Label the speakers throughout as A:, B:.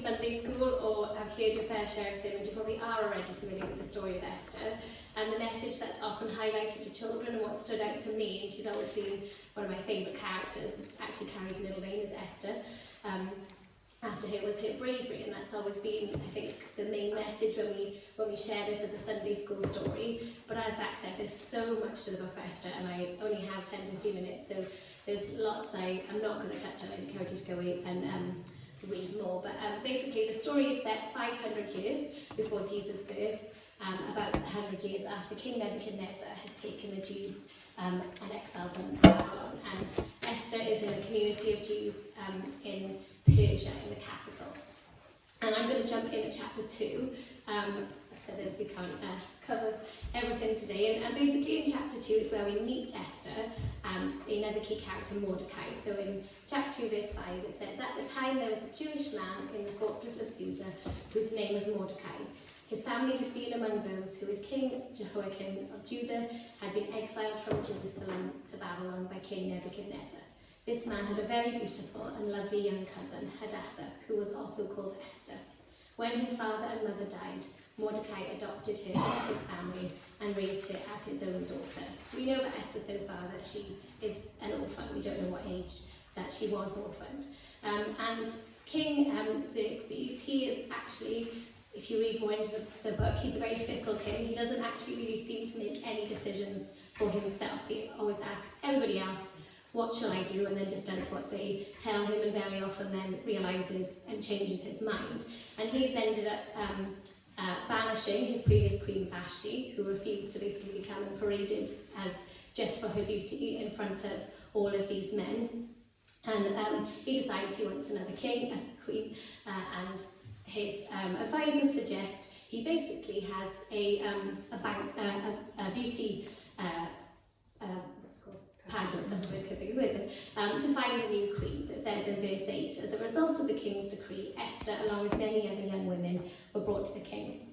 A: Sunday school or have heard your fair share of sermons, you probably are already familiar with the story of Esther, and the message that's often highlighted to children and what stood out to me, and she's always been one of my favourite characters, actually Carrie's middle name is Esther, after her was her bravery, and that's always been, I think, the main message when we share this as a Sunday school story. But as Zach said, there's so much to the book of Esther, and I only have 10-15 minutes, so there's lots I'm not going to touch on. I encourage you to go away and read more. But basically, the story is set 500 years before Jesus' birth, about 100 years after King Nebuchadnezzar has taken the Jews and exiled them to Babylon. And Esther is in a community of Jews in Persia, in the capital. And I'm going to jump in at chapter 2. Like I said, as we can't cover everything today. And basically in chapter 2 is where we meet Esther and another key character, Mordecai. So in chapter 2 verse 5 it says, "At the time there was a Jewish man in the fortress of Susa whose name was Mordecai. His family had been among those who, with King Jehoiakim of Judah, had been exiled from Jerusalem to Babylon by King Nebuchadnezzar. This man had a very beautiful and lovely young cousin, Hadassah, who was also called Esther. When her father and mother died, Mordecai adopted her into his family and raised her as his own daughter." So we know about Esther so far that she is an orphan. We don't know what age that she was orphaned. And King Xerxes, he is actually, if you read more into the book, he's a very fickle king. He doesn't actually really seem to make any decisions for himself. He always asks everybody else, what shall I do? And then just does what they tell him, and very often then realises and changes his mind. And he's ended up banishing his previous queen Vashti, who refused to basically become paraded as just for her beauty in front of all of these men. And he decides he wants another queen, and his advisors suggest he basically has a beauty pageant, that's what I think is to find a new queen. So it says in verse 8, "As a result of the king's decree, Esther, along with many other young women, were brought to the king."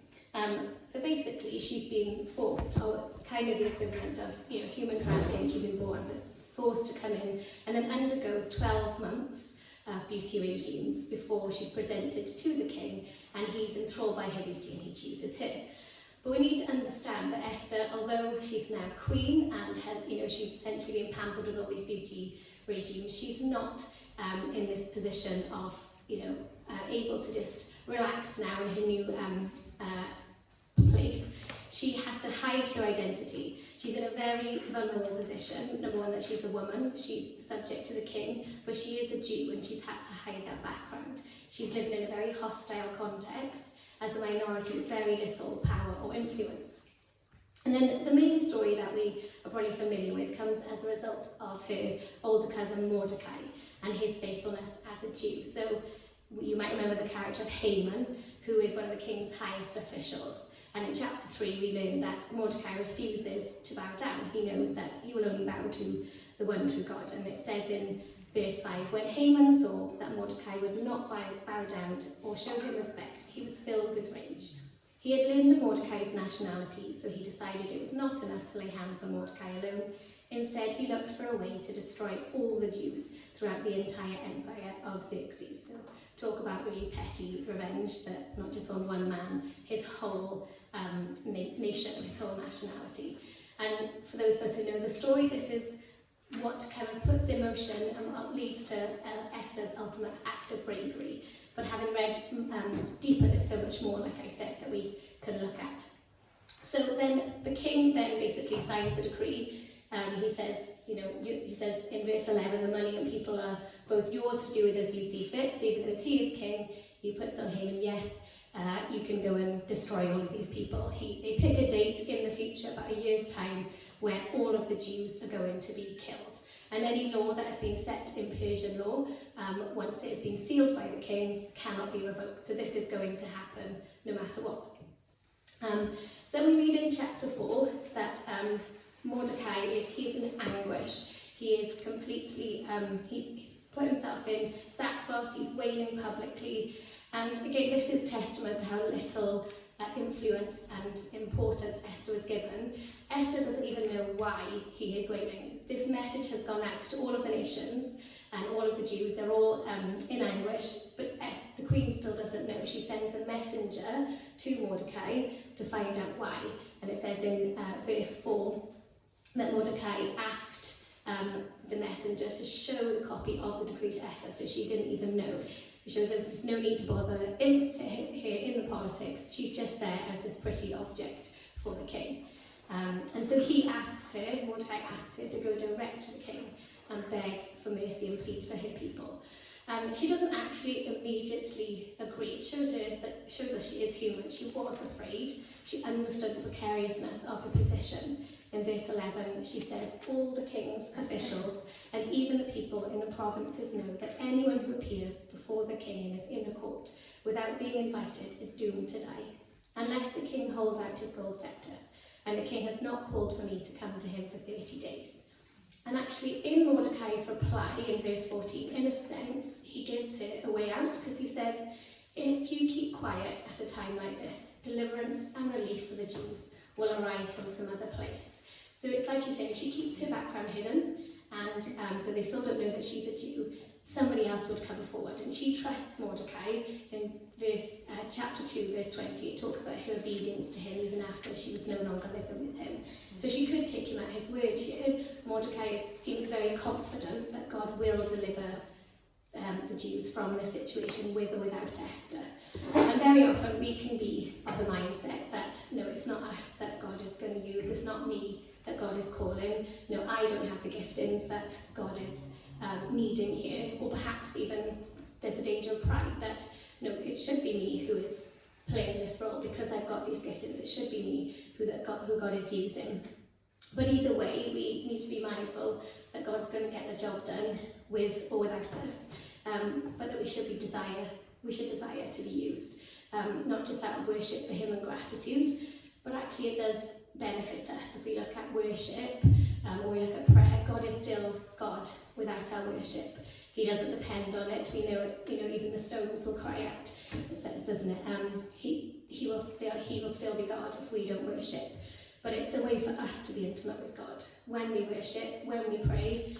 A: So basically, she's being forced, or kind of the equivalent of human trafficking. She's been born, but forced to come in, and then undergoes 12 months of beauty regimes before she's presented to the king, and he's enthralled by her beauty and he chooses her. But we need to understand that Esther, although she's now queen and she's essentially being pampered with all these beauty regimes, she's not in this position of able to just relax now in her new place. She has to hide her identity. She's in a very vulnerable position. Number one, that she's a woman, she's subject to the king, but she is a Jew and she's had to hide that background. She's living in a very hostile context as a minority with very little power or influence. And then the main story that we are probably familiar with comes as a result of her older cousin Mordecai and his faithfulness as a Jew. So you might remember the character of Haman, who is one of the king's highest officials. And in chapter 3 we learn that Mordecai refuses to bow down. He knows that he will only bow to the one true God. And it says in verse 5, "When Haman saw that Mordecai would not bow down or show him respect, he was filled with rage. He had learned of Mordecai's nationality, so he decided it was not enough to lay hands on Mordecai alone. Instead, he looked for a way to destroy all the Jews throughout the entire empire of Xerxes." So talk about really petty revenge, that not just on one man, his whole nation, his whole nationality. And for those of us who know the story, this is what kind of puts emotion and what leads to Esther's ultimate act of bravery. But having read deeper, there's so much more, like I said, that we can look at. So then the king then basically signs the decree. He says, he says in verse 11, "The money and people are both yours to do with as you see fit." So even as he is king, he puts on Haman, yes, you can go and destroy all of these people. They pick a date in the future, about a year's time, where all of the Jews are going to be killed. And any law that has been set in Persian law, once it has been sealed by the king, cannot be revoked. So this is going to happen no matter what. Then we read in chapter 4 that Mordecai he's in anguish. He is completely, he's put himself in sackcloth, he's wailing publicly. And again, this is testament to how little influence and importance Esther was given. Esther doesn't even know why he is wailing. This message has gone out to all of the nations, and all of the Jews, they're all in anguish, but the queen still doesn't know. She sends a messenger to Mordecai to find out why. And it says in verse 4 that Mordecai asked the messenger to show the copy of the decree to Esther, so she didn't even know. It shows there's just no need to bother her in the politics. She's just there as this pretty object for the king. And so he asks her, Mordecai asks her to go direct to the king and beg for mercy and plead for her people. She doesn't actually immediately agree. It shows us she is human. She was afraid. She understood the precariousness of her position. In verse 11, she says, all the king's officials and even the people in the provinces know that anyone who appears before the king in his inner court without being invited is doomed to die, unless the king holds out his gold scepter, and the king has not called for me to come to him for 30 days. And actually, in Mordecai's reply in verse 14, in a sense, he gives her a way out, because he says, if you keep quiet at a time like this, deliverance and relief for the Jews will arrive from some other place. So it's like he's saying, she keeps her background hidden, and so they still don't know that she's a Jew. Somebody else would come forward, and she trusts Mordecai. In chapter 2, verse 20, it talks about her obedience to him even after she was no longer living with him. So she could take him at his word here. Mordecai seems very confident that God will deliver the Jews from this situation with or without Esther. And very often we can be of the mindset that, no, it's not us that God is going to use, it's not me that God is calling, no, I don't have the giftings that God is needing here, or perhaps even there's a danger of pride that, no, it should be me who is playing this role because I've got these giftings, it should be me who God is using. But either way, we need to be mindful that God's going to get the job done with or without us, but that we should desire to be used, not just out of worship for him and gratitude, but actually it does benefit us. If we look at worship or we look at prayer, God is still God without our worship. He doesn't depend on it. We know it, even the stones will cry out, it says, doesn't it? He will still be God if we don't worship. But it's a way for us to be intimate with God. When we worship, when we pray,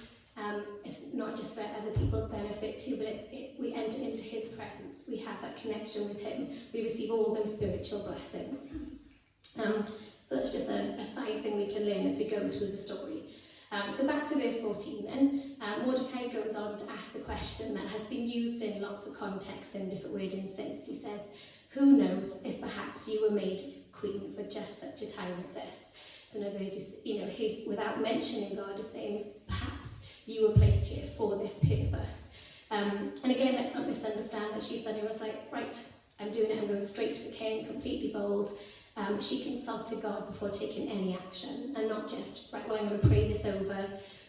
A: it's not just for other people's benefit too, but we enter into his presence. We have that connection with him. We receive all those spiritual blessings. So that's just a side thing we can learn as we go through the story. So back to verse 14 then. Mordecai goes on to ask the question that has been used in lots of contexts and different wording since. He says, who knows if perhaps you were made queen for just such a time as this? So in other words, he's without mentioning God is saying, perhaps you were placed here for this purpose. And again, let's not misunderstand that she suddenly was like, right, I'm doing it, I'm going straight to the king, completely bold. She consulted God before taking any action, and not just, right, well, I'm going to pray this over,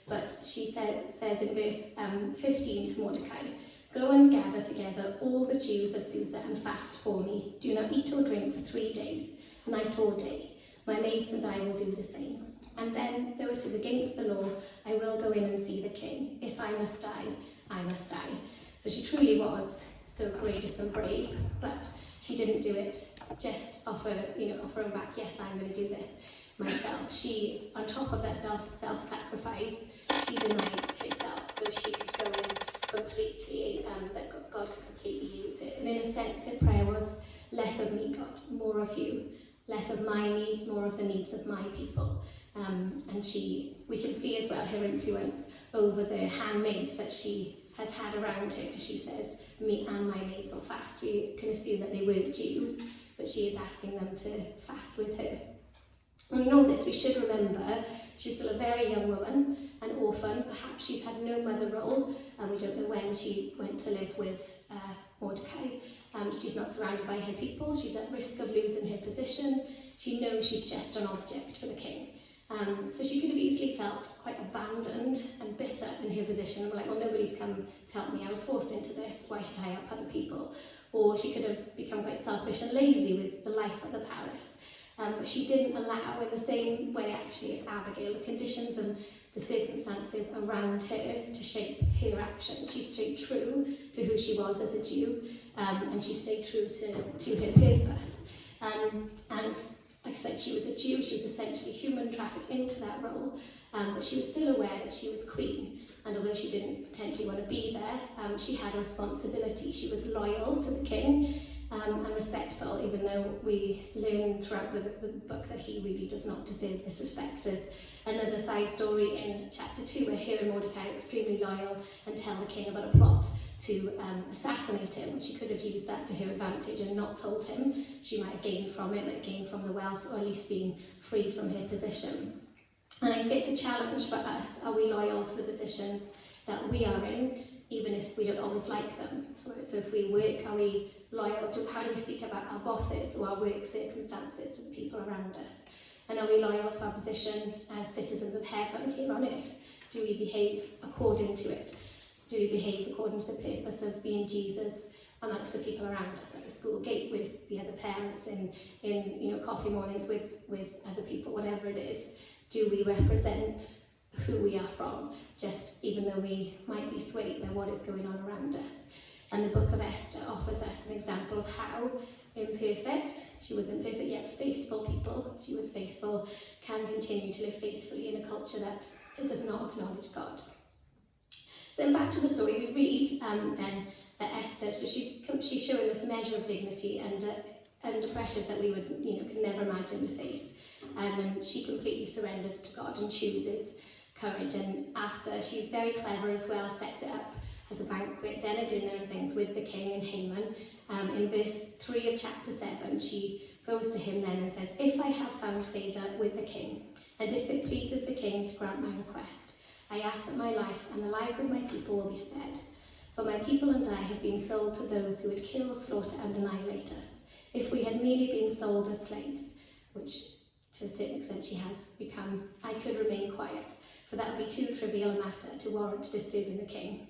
A: but she says in verse 15 to Mordecai, go and gather together all the Jews of Susa and fast for me. Do not eat or drink for 3 days, night or day. My maids and I will do the same. And then, though it is against the law, I will go in and see the king. If I must die, I must die. So she truly was so courageous and brave, but she didn't do it just offering back, yes, I'm going to do this myself. She, on top of that self-sacrifice, she denied herself so she could go in completely, that God could completely use it. And in a sense, her prayer was less of me, God, more of you. Less of my needs, more of the needs of my people. And we can see as well her influence over the handmaids that she has had around her, because she says, me and my maids will fast. We can assume that they weren't Jews, but she is asking them to fast with her. And in all this, we should remember she's still a very young woman, an orphan. Perhaps she's had no mother role, and we don't know when she went to live with Mordecai. She's not surrounded by her people. She's at risk of losing her position. She knows she's just an object for the king. So she could have easily felt quite abandoned and bitter in her position, and like, well, nobody's come to help me, I was forced into this, why should I help other people? Or she could have become quite selfish and lazy with the life at the palace. But she didn't allow, in the same way actually as Abigail, the conditions and the circumstances around her to shape her actions. She stayed true to who she was as a Jew, and she stayed true to her purpose. And like I said, she was a Jew, she was essentially human trafficked into that role, but she was still aware that she was queen. and although she didn't potentially want to be there, she had a responsibility. She was loyal to the king and respectful, even though we learn throughout the book that he really does not deserve this respect. As another side story in chapter 2, where Hillier and Mordecai are extremely loyal and tell the king about a plot to assassinate him. She could have used that to her advantage and not told him. She might have gained from it, might have gained from the wealth, or at least been freed from her position. And I think it's a challenge for us. Are we loyal to the positions that we are in, even if we don't always like them? So if we work, are we loyal to, how do we speak about our bosses or our work circumstances to the people around us? And are we loyal to our position as citizens of heaven here on earth? Do we behave according to it? Do we behave according to the purpose of being Jesus amongst the people around us, at the school gate with the other parents, in coffee mornings with other people, whatever it is? Do we represent who we are from, just even though we might be swayed by what is going on around us? And the book of Esther offers us an example of how imperfect, she was imperfect yet faithful people, she was faithful, can continue to live faithfully in a culture that does not acknowledge God. Then back to the story, we read then that Esther, so she's showing this measure of dignity and under pressures that we would, could never imagine to face. And she completely surrenders to God and chooses courage. And after, she's very clever as well, sets it up as a banquet, then a dinner and things with the king and Haman. In verse 3 of chapter 7, she goes to him then and says, "If I have found favour with the king, and if it pleases the king to grant my request, I ask that my life and the lives of my people will be spared. For my people and I have been sold to those who would kill, slaughter and annihilate us. If we had merely been sold as slaves," which to a certain extent she has become, "I could remain quiet, for that would be too trivial a matter to warrant disturbing the king."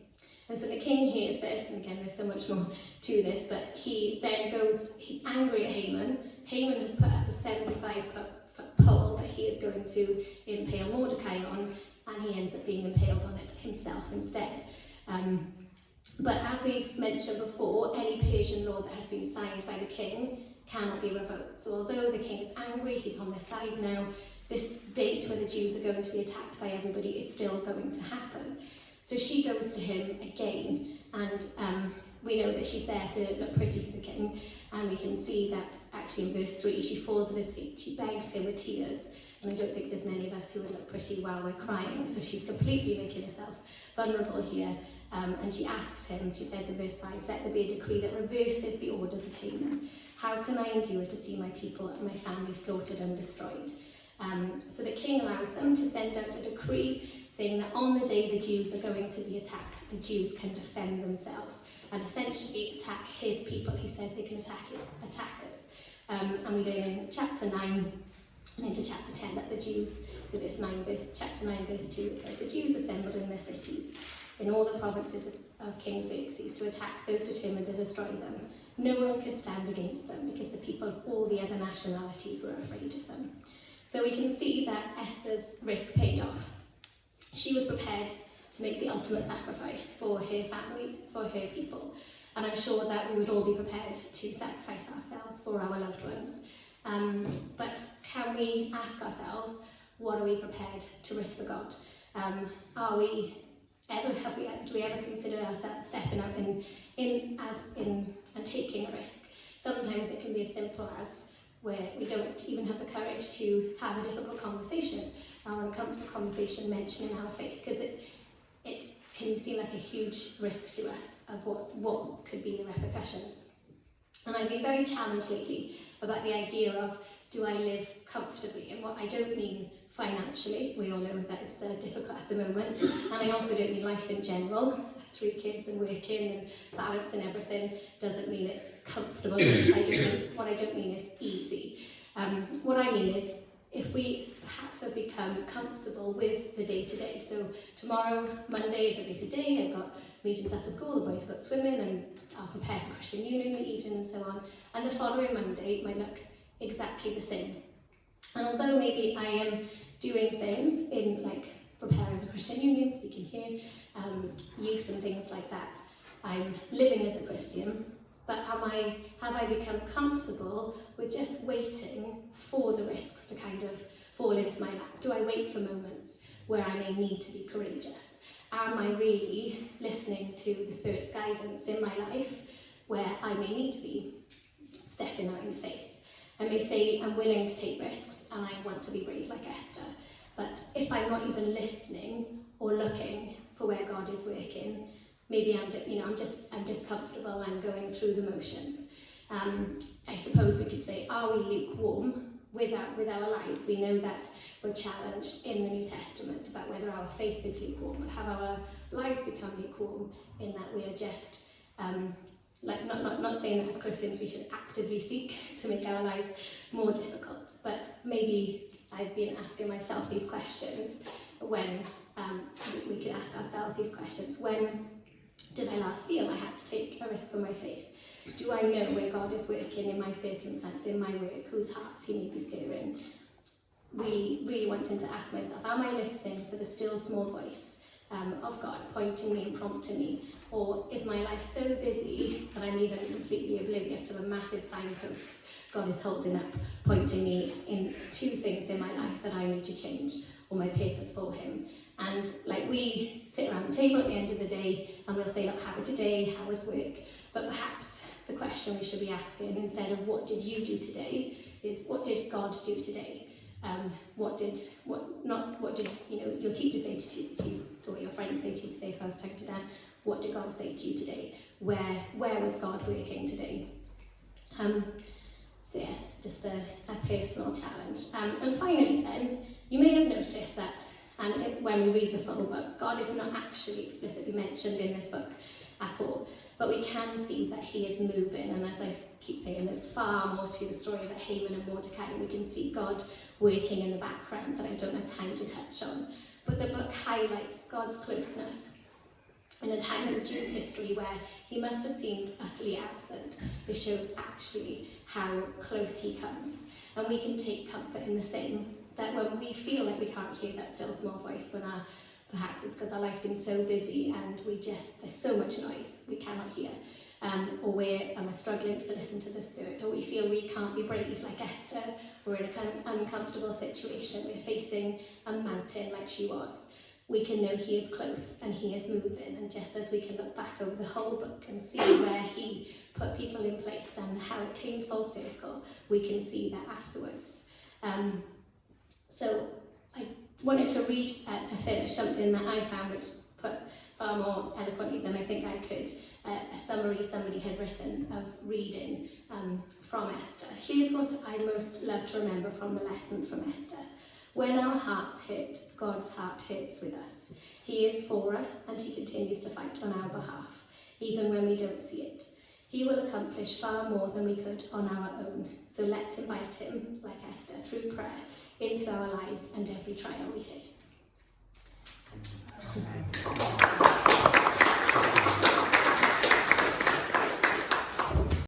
A: And so the king hears this, and again there's so much more to this, but he then goes, he's angry at Haman. Haman has put up a 75-foot pole that he is going to impale Mordecai on, and he ends up being impaled on it himself instead. But as we've mentioned before, any Persian law that has been signed by the king cannot be revoked. So although the king is angry, he's on their side now, this date where the Jews are going to be attacked by everybody is still going to happen. So she goes to him again, and we know that she's there to look pretty for the king, and we can see that actually in verse 3 she falls at his feet, she begs him with tears, and I don't think there's many of us who would look pretty while we're crying, so she's completely making herself vulnerable here, and she asks him, she says in verse 5, "Let there be a decree that reverses the orders of Haman. How can I endure to see my people and my family slaughtered and destroyed?" So the king allows them to send out a decree saying that on the day the Jews are going to be attacked, the Jews can defend themselves and essentially attack his people. He says they can attack us. And we learn in chapter 9 and into chapter 10 that the Jews, so chapter 9 verse 2, it says, "The Jews assembled in their cities, in all the provinces of King Xerxes, to attack those determined to destroy them. No one could stand against them because the people of all the other nationalities were afraid of them." So we can see that Esther's risk paid off. She was prepared to make the ultimate sacrifice for her family, for her people. And I'm sure that we would all be prepared to sacrifice ourselves for our loved ones. But can we ask ourselves, what are we prepared to risk for God? Do we ever consider ourselves stepping up and taking a risk? Sometimes it can be as simple as where we don't even have the courage to have a difficult conversation or uncomfortable conversation mentioning our faith, because it can seem like a huge risk to us of what could be the repercussions. And I've been very challenged lately about the idea of, do I live comfortably? And what I don't mean financially, we all know that it's difficult at the moment, and I also don't mean life in general. 3 kids and working and balance and everything doesn't mean it's comfortable. What I don't mean is easy. What I mean is, if we perhaps have become comfortable with the day-to-day. So tomorrow, Monday, is a busy day, I've got meetings after school, the boys have got swimming, and I'll prepare for Christian Union in the evening and so on. And the following Monday might look exactly the same. And although maybe I am doing things in like preparing for Christian Union, speaking here, youth and things like that, I'm living as a Christian, but have I become comfortable with just waiting for the risks to kind of fall into my lap? Do I wait for moments where I may need to be courageous? Am I really listening to the Spirit's guidance in my life where I may need to be stepping out in faith? I may say I'm willing to take risks and I want to be brave like Esther, but if I'm not even listening or looking for where God is working, maybe I'm just comfortable and going through the motions. I suppose we could say, are we lukewarm with our lives? We know that we're challenged in the New Testament about whether our faith is lukewarm, but have our lives become lukewarm in that we are just not saying that as Christians we should actively seek to make our lives more difficult, but maybe I've been asking myself these questions when we could ask ourselves these questions. When did I last feel I had to take a risk for my faith? Do I know where God is working in my circumstance, in my work, whose heart he may be stirring? Really wanting to ask myself, am I listening for the still small voice of God pointing me and prompting me? Or is my life so busy that I'm even completely oblivious to the massive signposts God is holding up, pointing me in two things in my life that I need to change, or my purpose for him? And we sit around the table at the end of the day and we'll say, look, how was your day, how was work? But perhaps the question we should be asking, instead of what did you do today, is what did God do today? What did your teacher say to you, or your friends say to you today? If I was typing it down, what did God say to you today? Where was God working today? So yes, just a personal challenge. And finally then, you may have noticed that when we read the full book, God is not actually explicitly mentioned in this book at all, but we can see that he is moving, and as I keep saying, there's far more to the story of Haman and Mordecai, and we can see God working in the background that I don't have time to touch on. But the book highlights God's closeness in a time of the Jews' history where he must have seemed utterly absent. It shows actually how close he comes. And we can take comfort in the same, that when we feel like we can't hear that still small voice, when perhaps it's because our life seems so busy and there's so much noise we cannot hear, or we're struggling to listen to the Spirit, or we feel we can't be brave like Esther, we're in an uncomfortable situation, we're facing a mountain like she was. We can know he is close and he is moving, and just as we can look back over the whole book and see where he put people in place and how it came full circle, we can see that afterwards. So I wanted to read to finish something that I found which put far more eloquently than I think I could, a summary somebody had written of reading from Esther. Here's what I most love to remember from the lessons from Esther. When our hearts hurt, God's heart hurts with us. He is for us and he continues to fight on our behalf, even when we don't see it. He will accomplish far more than we could on our own. So let's invite him, like Esther, through prayer, into our lives and every trial we face.